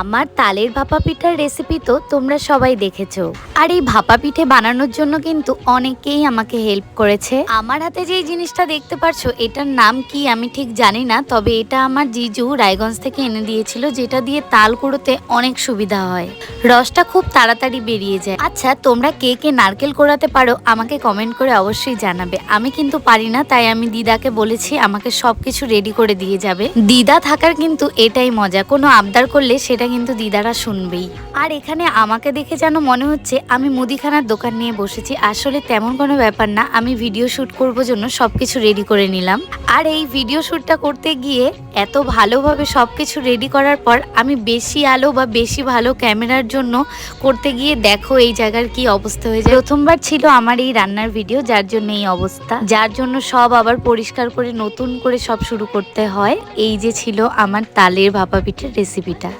আমার তালের ভাপা পিঠার রেসিপি তো তোমরা সবাই দেখেছো। আর এই ভাপা পিঠে বানানোর জন্য কিন্তু অনেকেই আমাকে হেল্প করেছে। আমার হাতে যে জিনিসটা দেখতে পারছো এটার নাম কি আমি ঠিক জানি না, তবে এটা আমার জিজু রায়গঞ্জ থেকে এনে দিয়েছিল, যেটা দিয়ে তাল কুড়োতে অনেক সুবিধা হয়, রসটা খুব তাড়াতাড়ি বেরিয়ে যায়। আচ্ছা, তোমরা কে কে নারকেল কোড়াতে পারো আমাকে কমেন্ট করে অবশ্যই জানাবে। আমি কিন্তু পারি না, তাই আমি দিদাকে বলেছি আমাকে সবকিছু রেডি করে দিয়ে যাবে। দিদা থাকার কিন্তু এটাই মজা, কোনো আবদার করলে সেটা কিন্তু দিদারা শুনবেই। আর এখানে আমাকে দেখে যেন মনে হচ্ছে আমি মুদিখানার দোকান নিয়ে বসেছি, আসলে তেমন কোনো ব্যাপার না। আমি ভিডিও শুট করব জন্য সবকিছু রেডি করে নিলাম। আর এই ভিডিও শুটটা করতে গিয়ে এত ভালোভাবে সবকিছু রেডি করার পর আমি বেশি আলো বা বেশি ভালো ক্যামেরার জন্য করতে গিয়ে দেখো এই জায়গার কি অবস্থা হয়ে যায়। প্রথমবার ছিল আমার এই রান্নার ভিডিও, যার জন্য এই অবস্থা, যার জন্য সব আবার পরিষ্কার করে নতুন করে সব শুরু করতে হয়। এই যে ছিল আমার তালের ভাপা পিঠের রেসিপিটা।